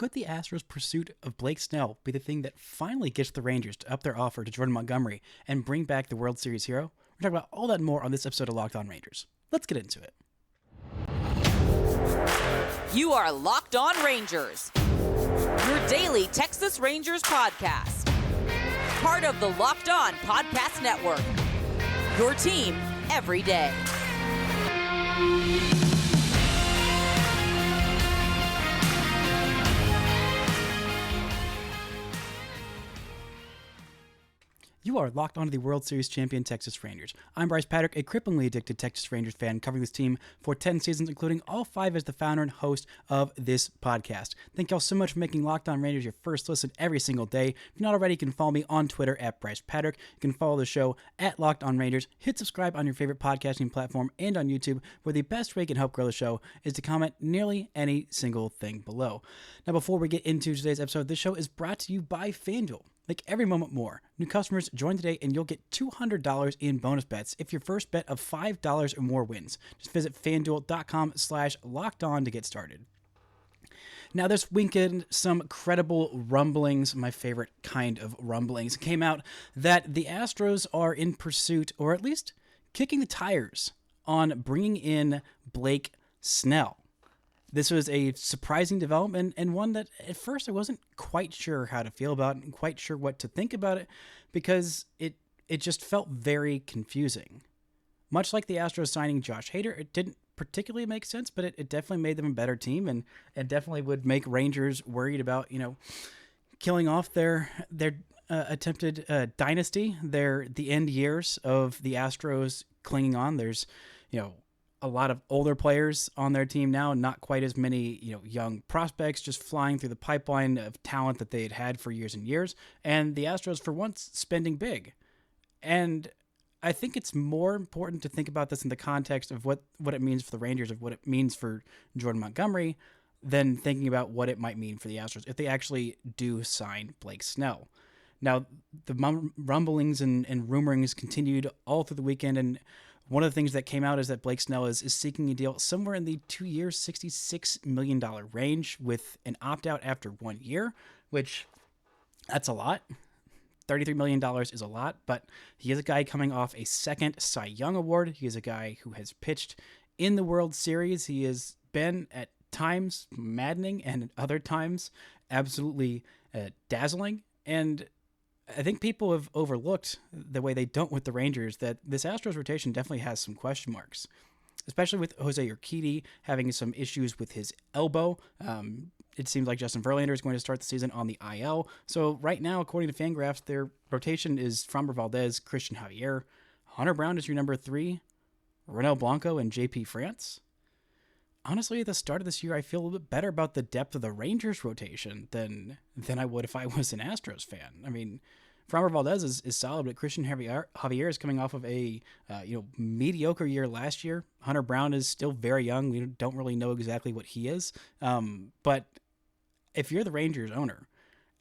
could the Astros' pursuit of Blake Snell be the thing that finally gets the Rangers to up their offer to Jordan Montgomery and bring back the World Series hero? We're talking about all that and more on this episode of Locked On Rangers. Let's get into it. You are Locked On Rangers, your daily Texas Rangers podcast. Part of the Locked On Podcast Network, your team every day. You are locked onto the World Series champion Texas Rangers. I'm Bryce Patrick, a cripplingly addicted Texas Rangers fan covering this team for 10 seasons, including all 5 as the founder and host of this podcast. Thank y'all so much for making Locked On Rangers your first listen every single day. If you're not already, you can follow me on Twitter at Bryce Patrick. You can follow the show at Locked On Rangers. Hit subscribe on your favorite podcasting platform and on YouTube, where the best way you can help grow the show is to comment nearly any single thing below. Now, before we get into today's episode, this show is brought to you by FanDuel. Make every moment more. New customers, join today and you'll get $200 in bonus bets if your first bet of $5 or more wins. Just visit FanDuel.com/lockedon to get started. Now, this weekend, some credible rumblings, my favorite kind of rumblings, came out that the Astros are in pursuit, or at least kicking the tires, on bringing in Blake Snell. This was a surprising development and one that at first I wasn't quite sure how to feel about and quite sure what to think about it because it just felt very confusing. Much like the Astros signing Josh Hader, it didn't particularly make sense, but it definitely made them a better team and definitely would make Rangers worried about, killing off their attempted dynasty, the end years of the Astros clinging on. There's, a lot of older players on their team now, not quite as many, young prospects just flying through the pipeline of talent that they had for years and years. And the Astros, for once, spending big. And I think it's more important to think about this in the context of what it means for the Rangers, of what it means for Jordan Montgomery, than thinking about what it might mean for the Astros if they actually do sign Blake Snell. Now, the rumblings and rumorings continued all through the weekend, and one of the things that came out is that Blake Snell is seeking a deal somewhere in the 2 years, $66 million range with an opt-out after 1 year, which that's a lot. $33 million is a lot, but he is a guy coming off a second Cy Young Award. He is a guy who has pitched in the World Series. He has been at times maddening and at other times absolutely dazzling. And I think people have overlooked, the way they don't with the Rangers, that this Astros rotation definitely has some question marks, especially with Jose Urquidy having some issues with his elbow. It seems like Justin Verlander is going to start the season on the IL. So right now, according to FanGraphs, their rotation is Framber Valdez, Christian Javier, Hunter Brown is your number 3, Ronel Blanco, and JP France. Honestly, at the start of this year, I feel a little bit better about the depth of the Rangers rotation than I would if I was an Astros fan. I mean, Framber Valdez is solid, but Christian Javier is coming off of a mediocre year last year. Hunter Brown is still very young. We don't really know exactly what he is. But if you're the Rangers owner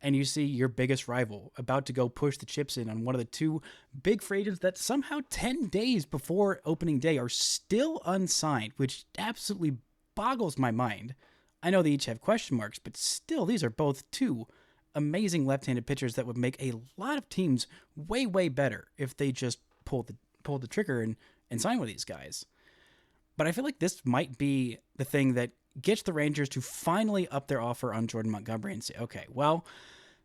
and you see your biggest rival about to go push the chips in on one of the 2 big free agents that somehow 10 days before opening day are still unsigned, which absolutely boggles my mind. I know they each have question marks, but still, these are both 2 amazing left-handed pitchers that would make a lot of teams way, way better if they just pulled the trigger and signed with these guys. But I feel like this might be the thing that gets the Rangers to finally up their offer on Jordan Montgomery and say, okay, well,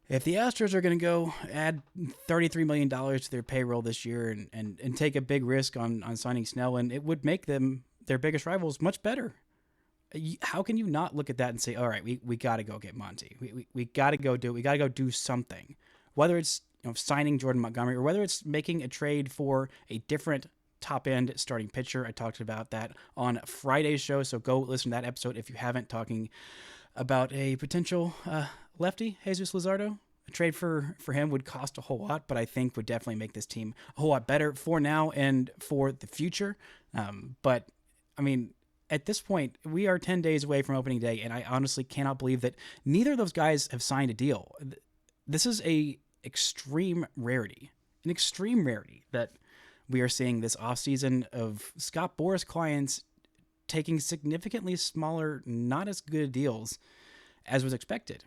if the Astros are going to go add $33 million to their payroll this year and take a big risk on signing Snell, and it would make them, their biggest rivals, much better. How can you not look at that and say, all right, we got to go get Monty. We got to go do it. We got to go do something. Whether it's signing Jordan Montgomery or whether it's making a trade for a different top-end starting pitcher. I talked about that on Friday's show, so go listen to that episode if you haven't, talking about a potential lefty, Jesus Luzardo. A trade for him would cost a whole lot, but I think would definitely make this team a whole lot better for now and for the future. But, I mean, at this point, we are 10 days away from opening day, and I honestly cannot believe that neither of those guys have signed a deal. This is an extreme rarity that we are seeing this offseason of Scott Boras clients taking significantly smaller, not as good deals as was expected.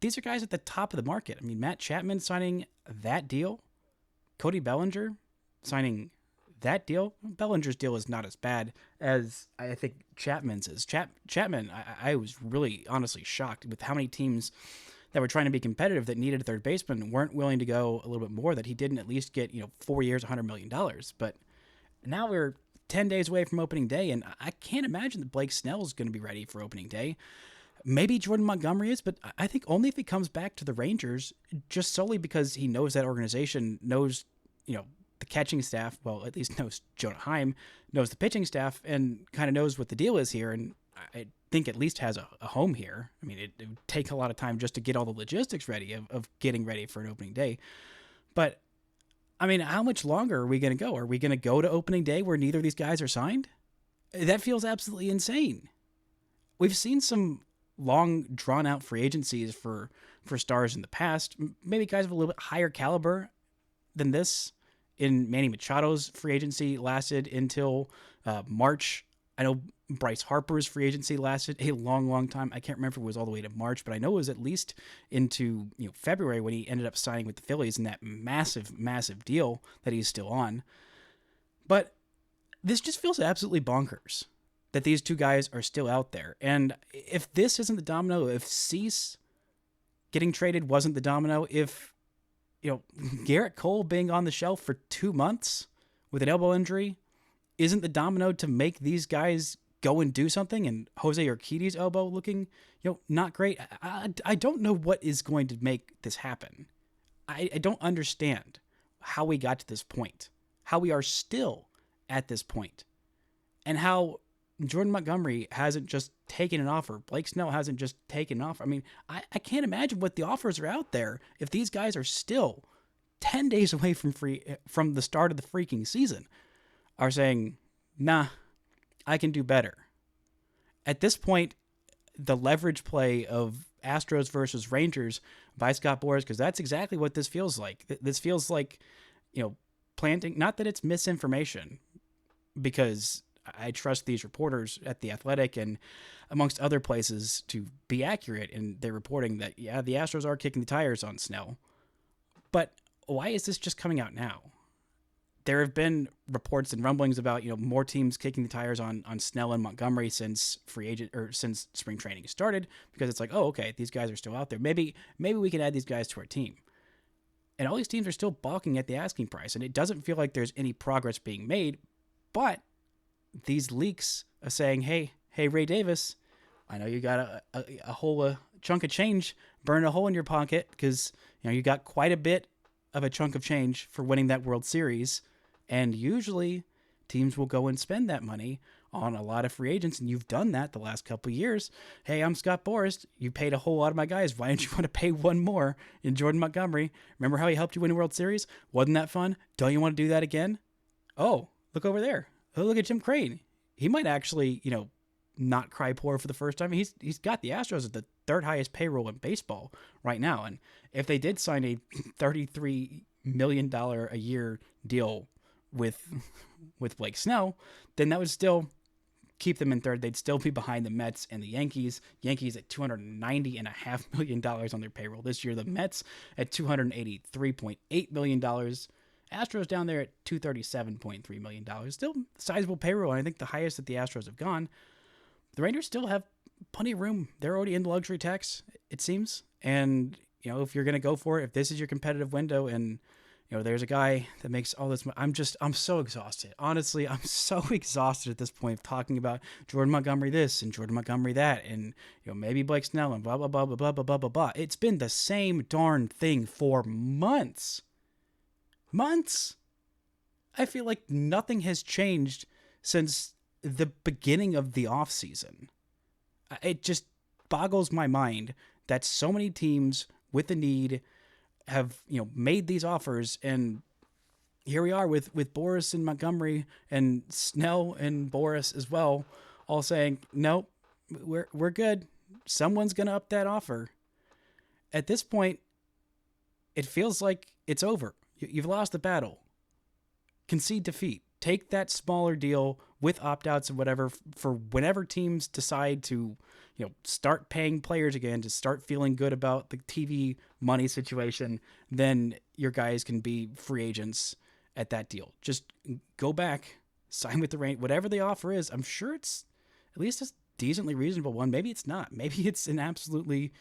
These are guys at the top of the market. I mean, Matt Chapman signing that deal, Cody Bellinger signing that deal. Bellinger's deal is not as bad as I think Chapman's is. Chapman, I was really honestly shocked with how many teams that were trying to be competitive that needed a third baseman weren't willing to go a little bit more, that he didn't at least get, 4 years, $100 million. But now we're 10 days away from opening day, and I can't imagine that Blake Snell is going to be ready for opening day. Maybe Jordan Montgomery is, but I think only if he comes back to the Rangers, just solely because he knows that organization, knows, the catching staff, well, at least knows Jonah Heim, knows the pitching staff, and kind of knows what the deal is here, and I think at least has a home here. I mean, it would take a lot of time just to get all the logistics ready of getting ready for an opening day. But, I mean, how much longer are we going to go? Are we going to go to opening day where neither of these guys are signed? That feels absolutely insane. We've seen some long, drawn-out free agencies for stars in the past. Maybe guys of a little bit higher caliber than this. In Manny Machado's free agency lasted until March. I know Bryce Harper's free agency lasted a long, long time. I can't remember if it was all the way to March, but I know it was at least into February when he ended up signing with the Phillies in that massive, massive deal that he's still on. But this just feels absolutely bonkers that these two guys are still out there. And if this isn't the domino, if Cease getting traded wasn't the domino, if Garrett Cole being on the shelf for 2 months with an elbow injury isn't the domino to make these guys go and do something, and Jose Urquidy's elbow looking, not great. I don't know what is going to make this happen. I don't understand how we got to this point, how we are still at this point, and how Jordan Montgomery hasn't just taken an offer. Blake Snell hasn't just taken an offer. I mean, I can't imagine what the offers are out there if these guys are still 10 days away from the start of the freaking season, are saying, nah, I can do better. At this point, the leverage play of Astros versus Rangers by Scott Boras, because that's exactly what this feels like. This feels like, planting, not that it's misinformation, because I trust these reporters at The Athletic and amongst other places to be accurate in their reporting that, yeah, the Astros are kicking the tires on Snell. But why is this just coming out now? There have been reports and rumblings about, more teams kicking the tires on Snell and Montgomery since since spring training started, because it's like, oh, okay, these guys are still out there. Maybe we can add these guys to our team. And all these teams are still balking at the asking price, and it doesn't feel like there's any progress being made. But these leaks are saying, hey, Ray Davis, I know you got a whole chunk of change, burn a hole in your pocket, because you got quite a bit of a chunk of change for winning that World Series, and usually teams will go and spend that money on a lot of free agents, and you've done that the last couple of years. Hey, I'm Scott Boras. You paid a whole lot of my guys. Why don't you want to pay one more in Jordan Montgomery? Remember how he helped you win a World Series? Wasn't that fun? Don't you want to do that again? Oh, look over there. Oh, look at Jim Crane. He might actually, not cry poor for the first time. He's got the Astros at the third highest payroll in baseball right now. And if they did sign a $33 million a year deal with Blake Snell, then that would still keep them in third. They'd still be behind the Mets and the Yankees. Yankees at $290.5 million on their payroll this year. The Mets at $283.8 million. Astros down there at $237.3 million. Still sizable payroll, and I think the highest that the Astros have gone. The Rangers still have plenty of room. They're already in the luxury tax, it seems. And, if you're going to go for it, if this is your competitive window and, there's a guy that makes all this money, I'm so exhausted. Honestly, I'm so exhausted at this point of talking about Jordan Montgomery this and Jordan Montgomery that and, maybe Blake Snell and blah, blah, blah, blah, blah, blah, blah, blah, blah. It's been the same darn thing for months. Months. I feel like nothing has changed since the beginning of the offseason. It just boggles my mind that so many teams with the need have, made these offers, and here we are with Boras and Montgomery and Snell and Boras as well, all saying, nope, we're good. Someone's going to up that offer. At this point, it feels like it's over. You've lost the battle. Concede defeat. take that smaller deal with opt-outs and whatever for whenever teams decide to, start paying players again, to start feeling good about the TV money situation, then your guys can be free agents at that deal. Just go back, sign with the Rangers, whatever the offer is. I'm sure it's at least a decently reasonable one. Maybe it's not. Maybe it's an absolutely,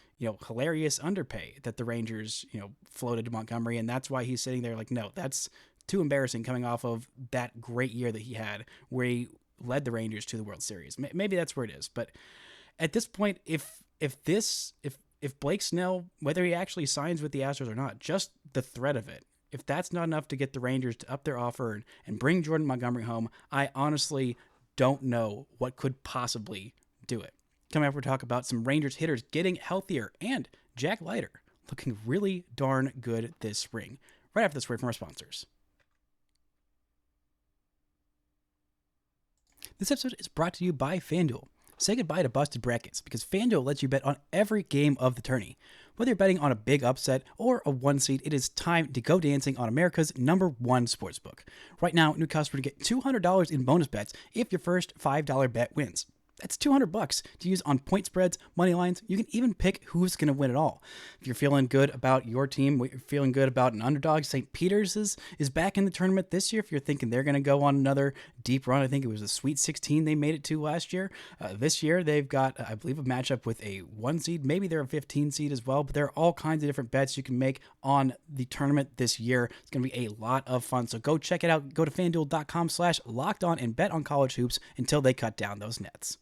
hilarious underpay that the Rangers, floated to Montgomery, and that's why he's sitting there like, no, that's too embarrassing coming off of that great year that he had where he led the Rangers to the World Series. Maybe that's where it is. But at this point, if Blake Snell, whether he actually signs with the Astros or not, just the threat of it, if that's not enough to get the Rangers to up their offer and bring Jordan Montgomery home, I honestly don't know what could possibly do it. Coming up, we'll talk about some Rangers hitters getting healthier and Jack Leiter looking really darn good this spring. Right after this word from our sponsors. This episode is brought to you by FanDuel. Say goodbye to busted brackets because FanDuel lets you bet on every game of the tourney. Whether you're betting on a big upset or a one seed, it is time to go dancing on America's #1 sportsbook. Right now, new customers get $200 in bonus bets if your first $5 bet wins. That's $200 to use on point spreads, money lines. You can even pick who's going to win it all. If you're feeling good about your team, you're feeling good about an underdog, St. Peter's is back in the tournament this year. If you're thinking they're going to go on another deep run, I think it was a Sweet 16 they made it to last year. This year, they've got, I believe, a matchup with a 1 seed. Maybe they're a 15 seed as well, but there are all kinds of different bets you can make on the tournament this year. It's going to be a lot of fun. So go check it out. Go to FanDuel.com/lockedon and bet on college hoops until they cut down those nets.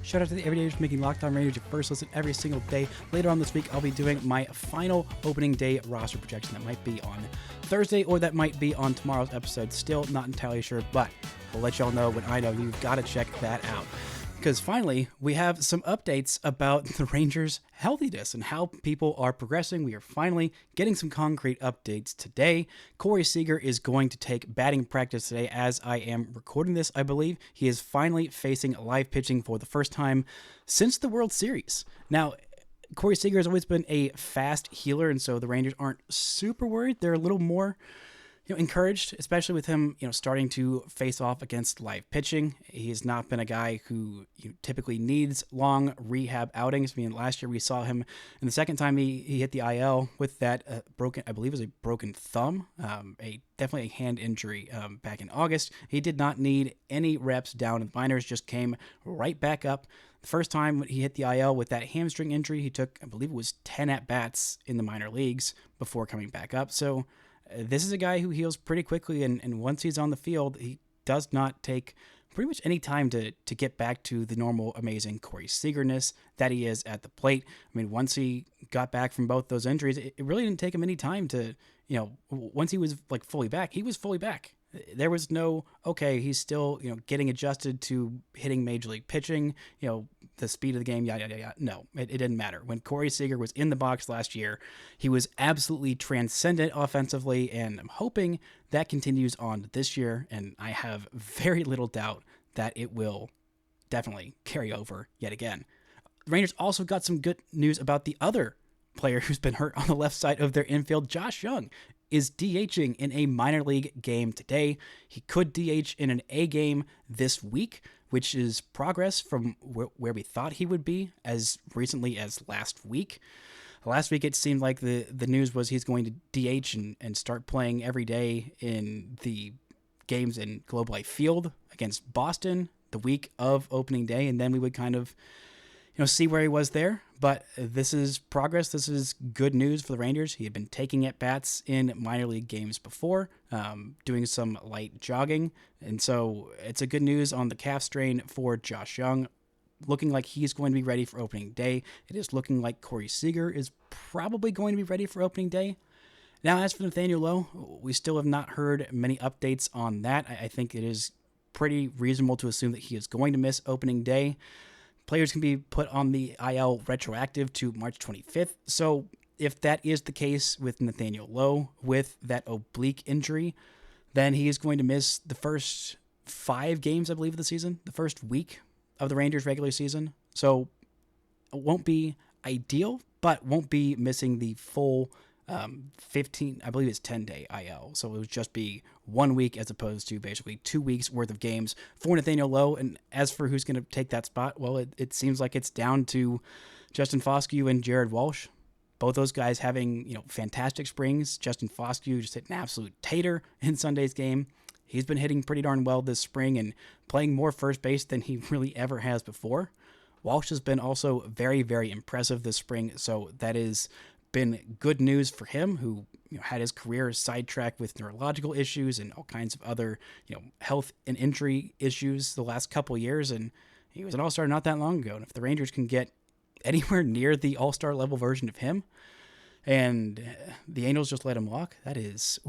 Shout out to the everydayers for making Locked On Rangers your first listen every single day. Later on this week, I'll be doing my final opening day roster projection. That might be on Thursday or that might be on tomorrow's episode. Still not entirely sure, but I'll let y'all know when I know. You've got to check that out. Because finally, we have some updates about the Rangers' healthiness and how people are progressing. We are finally getting some concrete updates today. Corey Seager is going to take batting practice today as I am recording this, I believe. He is finally facing live pitching for the first time since the World Series. Now, Corey Seager has always been a fast healer, and so the Rangers aren't super worried. They're a little more encouraged, especially with him, starting to face off against live pitching. He's not been a guy who typically needs long rehab outings. I mean, last year we saw him, and the second time he hit the IL with that broken, I believe it was a broken thumb, definitely a hand injury back in August. He did not need any reps down in the minors, just came right back up. The first time he hit the IL with that hamstring injury, he took, I believe it was 10 at-bats in the minor leagues before coming back up. So this is a guy who heals pretty quickly, and once he's on the field, he does not take pretty much any time to get back to the normal, amazing Corey Seager-ness that he is at the plate. I mean, once he got back from both those injuries, it really didn't take him any time to, once he was fully back, he was fully back. There was no, okay, he's still, getting adjusted to hitting major league pitching, the speed of the game, yada, yada, yada. No, it didn't matter. When Corey Seager was in the box last year, he was absolutely transcendent offensively, and I'm hoping that continues on this year, and I have very little doubt that it will definitely carry over yet again. The Rangers also got some good news about the other player who's been hurt on the left side of their infield. Josh Jung is DHing in a minor league game today. He could DH in an A game this week, which is progress from where we thought he would be as recently as last week. Last week, it seemed like the news was he's going to DH and start playing every day in the games in Globe Life Field against Boston the week of opening day, and then we would kind of see where he was there. But this is progress. This is good news for the Rangers. He had been taking at-bats in minor league games before, doing some light jogging. And so it's a good news on the calf strain for Josh Jung, looking like he's going to be ready for opening day. It is looking like Corey Seager is probably going to be ready for opening day. Now, as for Nathaniel Lowe, we still have not heard many updates on that. I think it is pretty reasonable to assume that he is going to miss opening day. Players can be put on the IL retroactive to March 25th. So if that is the case with Nathaniel Lowe with that oblique injury, then he is going to miss the first 5 games, I believe, of the season, the first week of the Rangers regular season. So it won't be ideal, but won't be missing the full 15, I believe it's 10-day IL. So it would just be 1 week as opposed to basically 2 weeks worth of games for Nathaniel Lowe. And as for who's going to take that spot, well, it seems like it's down to Justin Foscue and Jared Walsh. Both those guys having, fantastic springs. Justin Foscue just hit an absolute tater in Sunday's game. He's been hitting pretty darn well this spring and playing more first base than he really ever has before. Walsh has been also very, very impressive this spring, so that has been good news for him, who had his career sidetracked with neurological issues and all kinds of other health and injury issues the last couple years, and he was an all-star not that long ago. And if the Rangers can get anywhere near the all-star level version of him, and the Angels just let him walk, that is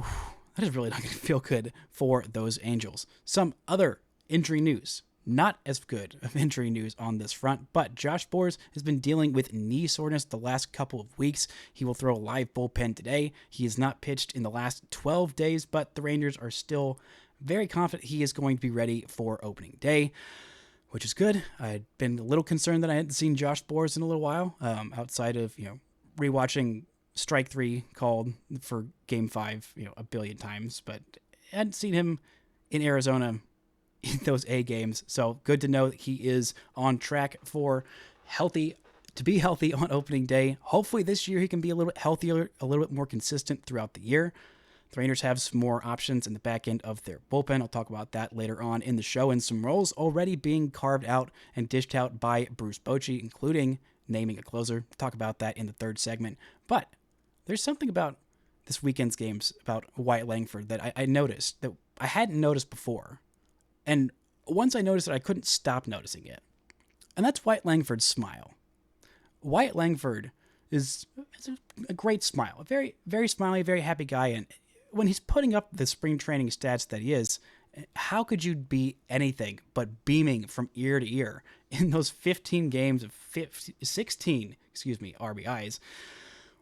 really not going to feel good for those Angels. Some other injury news. Not as good of injury news on this front, but Josh Boras has been dealing with knee soreness the last couple of weeks. He will throw a live bullpen today. He has not pitched in the last 12 days, but the Rangers are still very confident he is going to be ready for opening day, which is good. I had been a little concerned that I hadn't seen Josh Boras in a little while, outside of, rewatching Strike 3 called for Game 5, a billion times, but I hadn't seen him in Arizona in those A games. So good to know that he is on track to be healthy on opening day. Hopefully this year he can be a little bit healthier, a little bit more consistent throughout the year. The Rangers have some more options in the back end of their bullpen. I'll talk about that later on in the show, and some roles already being carved out and dished out by Bruce Bochy, including naming a closer. We'll talk about that in the third segment. But there's something about this weekend's games about Wyatt Langford that I noticed that I hadn't noticed before. And once I noticed it, I couldn't stop noticing it. And that's Wyatt Langford's smile. Wyatt Langford is a great smile. A very, very smiley, very happy guy. And when he's putting up the spring training stats that he is, how could you be anything but beaming from ear to ear in those 15 games of 16 RBIs,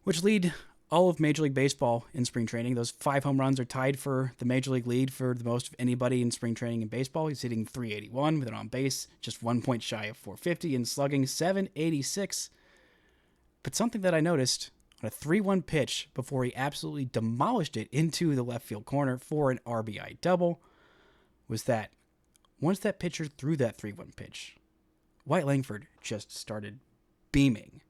which lead all of Major League Baseball in spring training. Those 5 home runs are tied for the Major League lead for the most of anybody in spring training in baseball. He's hitting .381 with an on base, just 1 point shy of .450, and slugging .786. But something that I noticed on a 3-1 pitch before he absolutely demolished it into the left field corner for an RBI double was that once that pitcher threw that 3-1 pitch, Wyatt Langford just started beaming.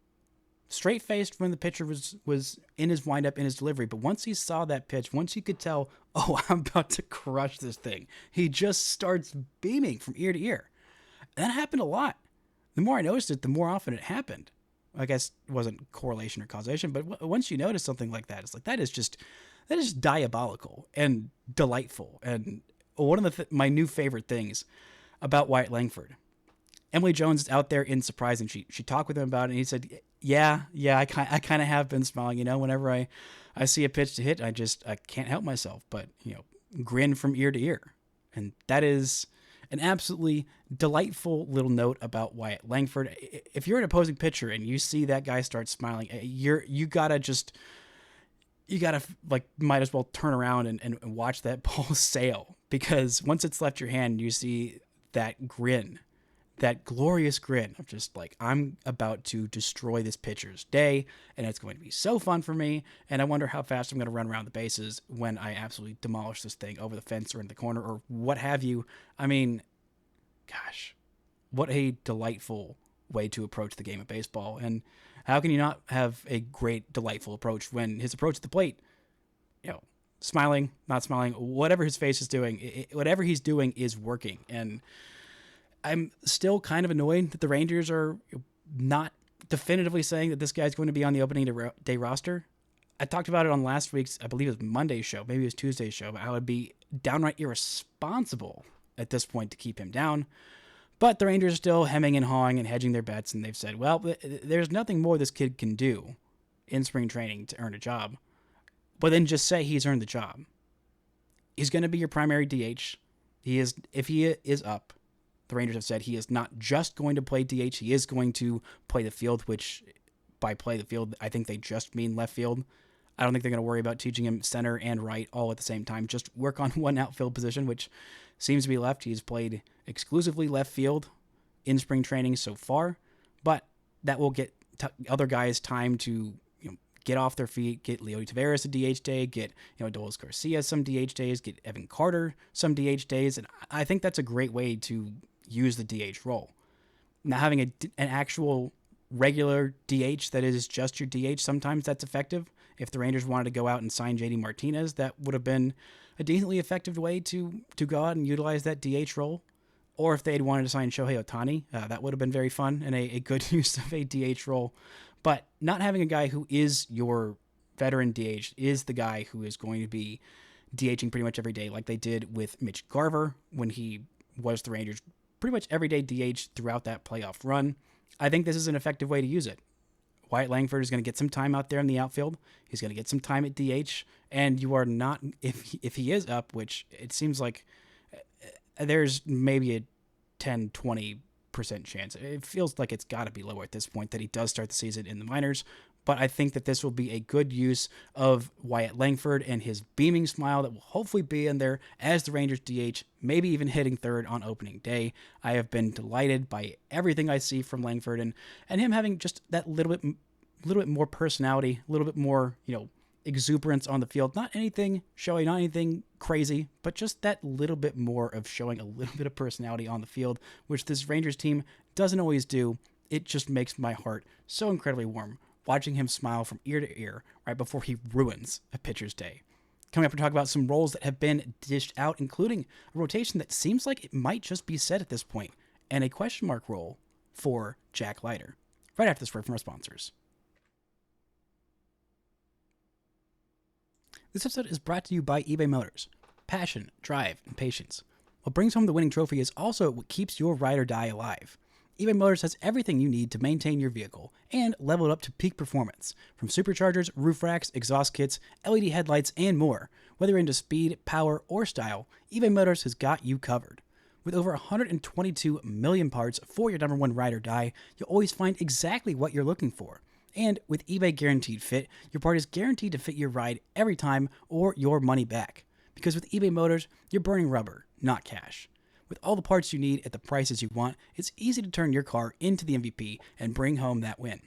Straight-faced when the pitcher was in his windup, in his delivery, but once he saw that pitch, once you could tell, oh, I'm about to crush this thing, he just starts beaming from ear to ear. And that happened a lot. The more I noticed it, the more often it happened. I guess it wasn't correlation or causation, but once you notice something like that, it's like that is just diabolical and delightful. And one of my new favorite things about Wyatt Langford, Emily Jones is out there in surprise, and she talked with him about it, and he said, yeah, I kind of have been smiling, whenever I see a pitch to hit, I can't help myself, but, grin from ear to ear. And that is an absolutely delightful little note about Wyatt Langford. If you're an opposing pitcher and you see that guy start smiling, you gotta might as well turn around and watch that ball sail, because once it's left your hand, you see that grin, that glorious grin of just like, I'm about to destroy this pitcher's day, and it's going to be so fun for me, and I wonder how fast I'm going to run around the bases when I absolutely demolish this thing over the fence or in the corner or what have you. I mean, gosh, what a delightful way to approach the game of baseball. And how can you not have a great, delightful approach when his approach at the plate, smiling, not smiling, whatever his face is doing, whatever he's doing is working. And I'm still kind of annoyed that the Rangers are not definitively saying that this guy's going to be on the opening day roster. I talked about it on last week's, I believe it was Monday's show, maybe it was Tuesday's show, but how it would be downright irresponsible at this point to keep him down. But the Rangers are still hemming and hawing and hedging their bets, and they've said, well, there's nothing more this kid can do in spring training to earn a job. But then just say he's earned the job. He's going to be your primary DH. If he is up, the Rangers have said he is not just going to play DH, he is going to play the field, which by play the field, I think they just mean left field. I don't think they're going to worry about teaching him center and right all at the same time. Just work on one outfield position, which seems to be left. He's played exclusively left field in spring training so far, but that will get other guys time to get off their feet, get Leo Taveras a DH day, get Adolis Garcia some DH days, get Evan Carter some DH days, and I think that's a great way to use the DH role. Now having an actual regular DH that is just your DH, sometimes that's effective. If the Rangers wanted to go out and sign JD Martinez, that would have been a decently effective way to go out and utilize that DH role. Or if they had wanted to sign Shohei Ohtani, that would have been very fun and a good use of a DH role. But not having a guy who is your veteran DH, is the guy who is going to be DHing pretty much every day, like they did with Mitch Garver when he was the Rangers' pretty much everyday DH throughout that playoff run. I think this is an effective way to use it. Wyatt Langford is going to get some time out there in the outfield. He's going to get some time at DH, and you are not, if he is up, which it seems like there's maybe a 10-20% chance. It feels like it's got to be lower at this point that he does start the season in the minors, but I think that this will be a good use of Wyatt Langford and his beaming smile that will hopefully be in there as the Rangers DH, maybe even hitting third on opening day. I have been delighted by everything I see from Langford and him having just that little bit more personality, a little bit more, exuberance on the field. Not anything showy, not anything crazy, but just that little bit more of showing a little bit of personality on the field, which this Rangers team doesn't always do. It just makes my heart so incredibly warm watching him smile from ear to ear right before he ruins a pitcher's day. Coming up, we're talking about some roles that have been dished out, including a rotation that seems like it might just be set at this point, and a question mark role for Jack Leiter. Right after this word from our sponsors. This episode is brought to you by eBay Motors. Passion, drive, and patience. What brings home the winning trophy is also what keeps your ride or die alive. eBay Motors has everything you need to maintain your vehicle and level it up to peak performance. From superchargers, roof racks, exhaust kits, LED headlights, and more. Whether you're into speed, power, or style, eBay Motors has got you covered. With over 122 million parts for your number one ride or die, you'll always find exactly what you're looking for. And with eBay Guaranteed Fit, your part is guaranteed to fit your ride every time or your money back. Because with eBay Motors, you're burning rubber, not cash. With all the parts you need at the prices you want, it's easy to turn your car into the MVP and bring home that win.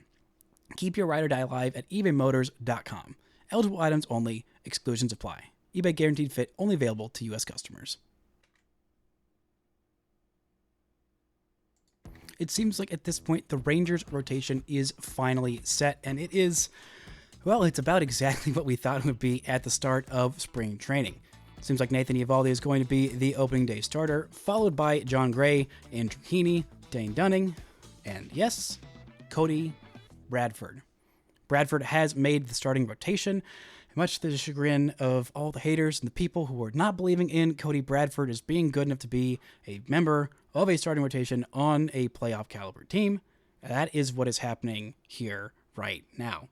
Keep your ride or die alive at ebaymotors.com. Eligible items only, exclusions apply. eBay Guaranteed Fit only available to U.S. customers. It seems like at this point, the Rangers rotation is finally set, and it is, well, it's about exactly what we thought it would be at the start of spring training. Seems like Nathan Eovaldi is going to be the opening day starter, followed by John Gray, Andrew Heaney, Dane Dunning, and yes, Cody Bradford. Bradford has made the starting rotation, much to the chagrin of all the haters and the people who are not believing in Cody Bradford as being good enough to be a member of a starting rotation on a playoff caliber team. That is what is happening here right now.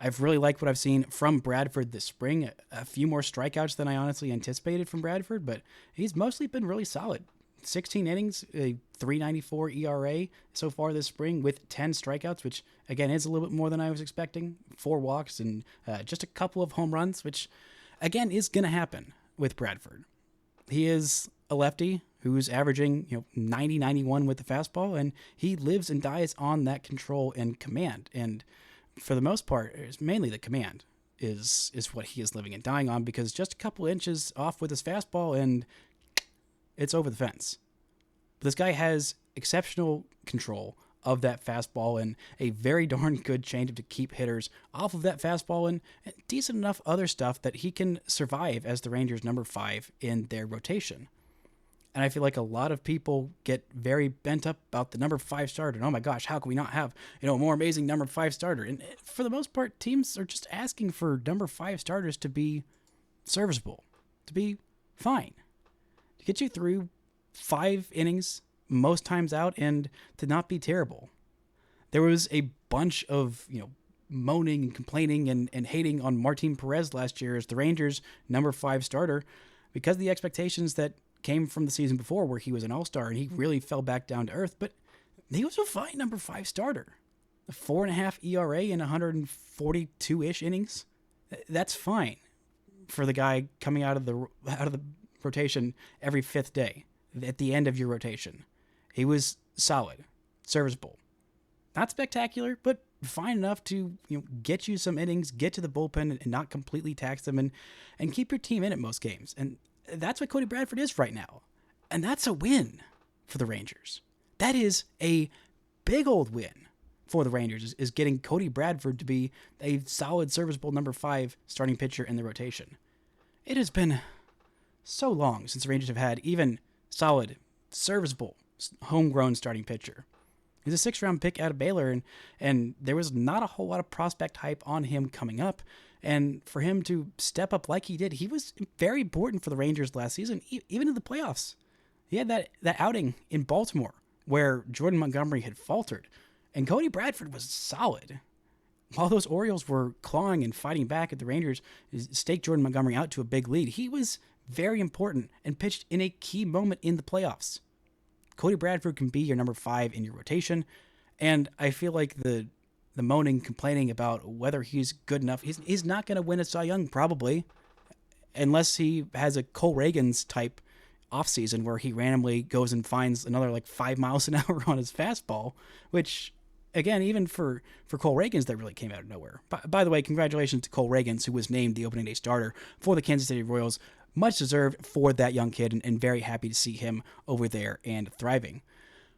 I've really liked what I've seen from Bradford this spring. A few more strikeouts than I honestly anticipated from Bradford, but he's mostly been really solid. 16 innings, a 3.94 ERA so far this spring with 10 strikeouts, which again is a little bit more than I was expecting. 4 walks and just a couple of home runs, which again is going to happen with Bradford. He is a lefty who's averaging 90-91 with the fastball, and he lives and dies on that control and command. And for the most part, it's mainly the command is what he is living and dying on, because just a couple inches off with his fastball and it's over the fence. But this guy has exceptional control of that fastball and a very darn good changeup to keep hitters off of that fastball and decent enough other stuff that he can survive as the Rangers' number 5 in their rotation. And I feel like a lot of people get very bent up about the number 5 starter. And oh my gosh, how can we not have a more amazing number 5 starter? And for the most part, teams are just asking for number 5 starters to be serviceable, to be fine, to get you through 5 innings most times out and to not be terrible. There was a bunch of moaning and complaining and hating on Martin Perez last year as the Rangers' number 5 starter because of the expectations that came from the season before where he was an all-star and he really fell back down to earth, but he was a fine number 5 starter. A 4.5 ERA in 142-ish innings. That's fine for the guy coming out of the rotation every 5th day at the end of your rotation. He was solid, serviceable. Not spectacular, but fine enough to get you some innings, get to the bullpen, and not completely tax them, and keep your team in at most games. And that's what Cody Bradford is right now. And that's a win for the Rangers. That is a big old win for the Rangers, is getting Cody Bradford to be a solid, serviceable number 5 starting pitcher in the rotation. It has been so long since the Rangers have had even solid, serviceable, homegrown starting pitcher. He's a 6th-round pick out of Baylor, and there was not a whole lot of prospect hype on him coming up. And for him to step up like he did, he was very important for the Rangers last season, even in the playoffs. He had that outing in Baltimore where Jordan Montgomery had faltered, and Cody Bradford was solid. While those Orioles were clawing and fighting back at the Rangers, staked Jordan Montgomery out to a big lead, he was very important and pitched in a key moment in the playoffs. Cody Bradford can be your number 5 in your rotation, and I feel like the moaning, complaining about whether he's good enough, he's not going to win a Cy Young probably, unless he has a Cole Reagans type offseason where he randomly goes and finds another 5 miles an hour on his fastball, which, again, even for Cole Reagans, that really came out of nowhere. By the way, congratulations to Cole Reagans, who was named the opening day starter for the Kansas City Royals. Much deserved for that young kid, and very happy to see him over there and thriving.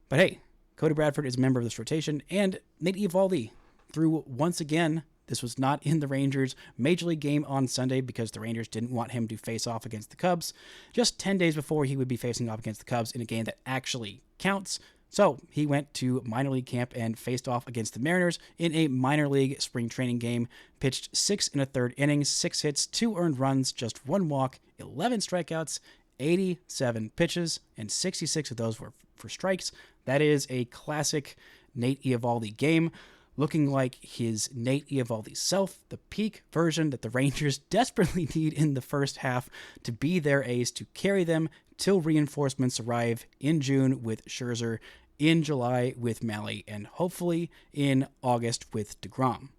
But hey, Cody Bradford is a member of this rotation, and Nate Eovaldi threw once again. This was not in the Rangers' Major League game on Sunday because the Rangers didn't want him to face off against the Cubs just 10 days before he would be facing off against the Cubs in a game that actually counts. So he went to minor league camp and faced off against the Mariners in a minor league spring training game, pitched 6 1/3 innings, 6 hits, 2 earned runs, just 1 walk, 11 strikeouts, 87 pitches, and 66 of those were for strikes. That is a classic Nate Eovaldi game, looking like his Nate Eovaldi self, the peak version that the Rangers desperately need in the first half to be their ace, to carry them till reinforcements arrive in June with Scherzer, in July with Mahle, and hopefully in August with DeGrom.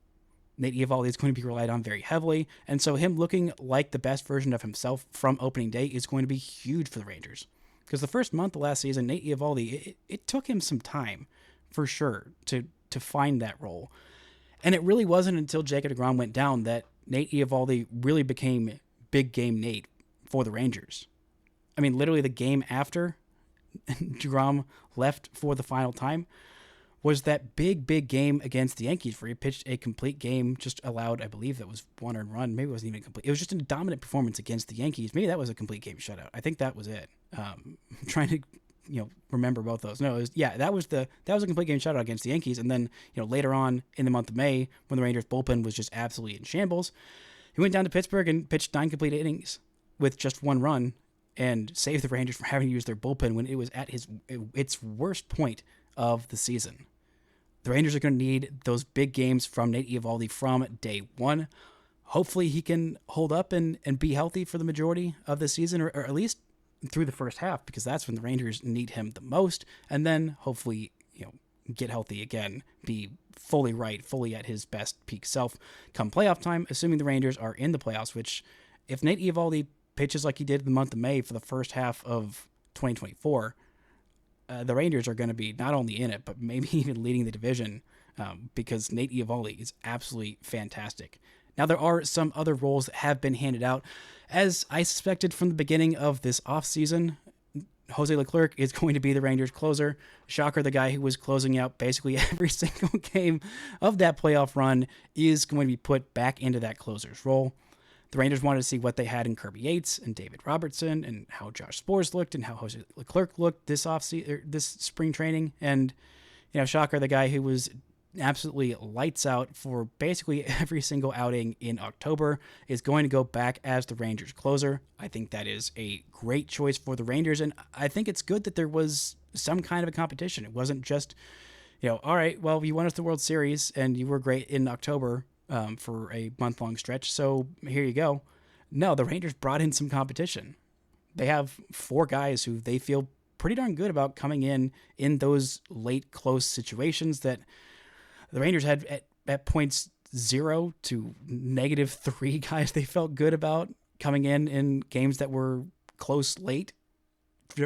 Nate Eovaldi is going to be relied on very heavily, and so him looking like the best version of himself from opening day is going to be huge for the Rangers. Because the first month of last season, Nate Eovaldi, it took him some time, for sure, to find that role. And it really wasn't until Jacob DeGrom went down that Nate Eovaldi really became big game Nate for the Rangers. I mean, literally the game after DeGrom left for the final time was that big game against the Yankees where he pitched a complete game, just allowed, I believe that was 1 earned run. Maybe it wasn't even complete. It was just a dominant performance against the Yankees. Maybe that was a complete game shutout. I think that was it. I'm trying to remember both those. No, that was a complete game shutout against the Yankees. And then, later on in the month of May, when the Rangers bullpen was just absolutely in shambles, he went down to Pittsburgh and pitched 9 complete innings with just 1 run and saved the Rangers from having to use their bullpen when it was at its worst point of the season. The Rangers are going to need those big games from Nate Eovaldi from day one. Hopefully he can hold up and be healthy for the majority of the season, or at least through the first half, because that's when the Rangers need him the most. And then hopefully, get healthy again, be fully at his best peak self come playoff time, assuming the Rangers are in the playoffs, which if Nate Eovaldi pitches like he did in the month of May for the first half of 2024, the Rangers are going to be not only in it, but maybe even leading the division, because Nate Eovaldi is absolutely fantastic. Now, there are some other roles that have been handed out. As I suspected from the beginning of this offseason, Jose Leclerc is going to be the Rangers closer. Shocker, the guy who was closing out basically every single game of that playoff run is going to be put back into that closer's role. The Rangers wanted to see what they had in Kirby Yates and David Robertson, and how Josh Sborz looked and how Jose Leclerc looked this this spring training. And, shocker, the guy who was absolutely lights out for basically every single outing in October is going to go back as the Rangers closer. I think that is a great choice for the Rangers, and I think it's good that there was some kind of a competition. It wasn't just, all right, well, you won us the World Series and you were great in October for a month-long stretch, so here you go. No, the Rangers brought in some competition. They have 4 guys who they feel pretty darn good about coming in those late close situations that the Rangers had at points 0 to -3 guys they felt good about coming in games that were close late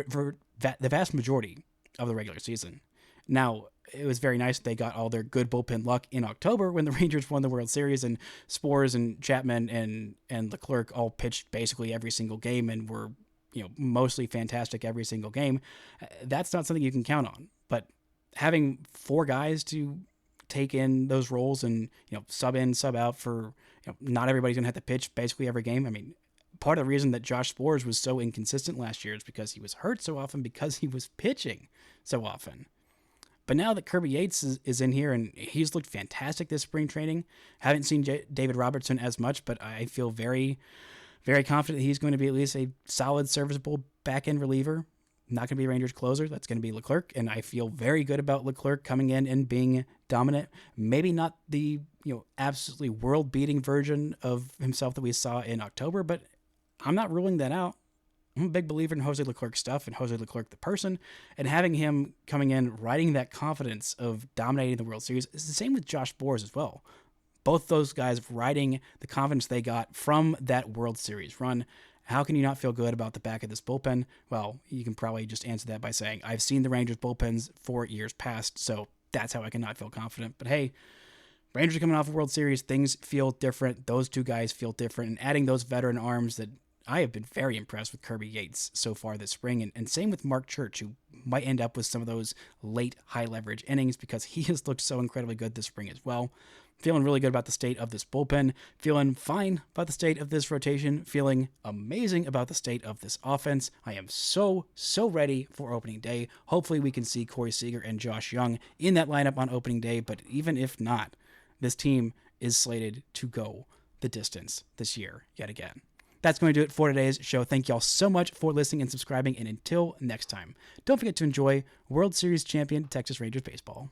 for the vast majority of the regular season. Now, it was very nice they got all their good bullpen luck in October when the Rangers won the World Series, and Spores and Chapman and Leclerc all pitched basically every single game and were, mostly fantastic every single game. That's not something you can count on. But having 4 guys to take in those roles and, sub in, sub out for, not everybody's going to have to pitch basically every game. I mean, part of the reason that Josh Spores was so inconsistent last year is because he was hurt so often, because he was pitching so often. But now that Kirby Yates is in here and he's looked fantastic this spring training, haven't seen David Robertson as much, but I feel very, very confident that he's going to be at least a solid, serviceable back-end reliever. Not going to be a Rangers closer. That's going to be Leclerc, and I feel very good about Leclerc coming in and being dominant. Maybe not the absolutely world-beating version of himself that we saw in October, but I'm not ruling that out. I'm a big believer in Jose Leclerc's stuff and Jose Leclerc the person, and having him coming in, riding that confidence of dominating the World Series is the same with Josh Boras as well. Both those guys riding the confidence they got from that World Series run. How can you not feel good about the back of this bullpen? Well, you can probably just answer that by saying, I've seen the Rangers bullpens for years past, so that's how I cannot feel confident. But hey, Rangers are coming off a World Series. Things feel different. Those 2 guys feel different. And adding those veteran arms that I have been very impressed with Kirby Yates so far this spring, and same with Mark Church, who might end up with some of those late high-leverage innings because he has looked so incredibly good this spring as well. Feeling really good about the state of this bullpen, feeling fine about the state of this rotation, feeling amazing about the state of this offense. I am so ready for opening day. Hopefully we can see Corey Seager and Josh Young in that lineup on opening day, but even if not, this team is slated to go the distance this year yet again. That's going to do it for today's show. Thank y'all so much for listening and subscribing, and until next time, don't forget to enjoy World Series champion Texas Rangers baseball.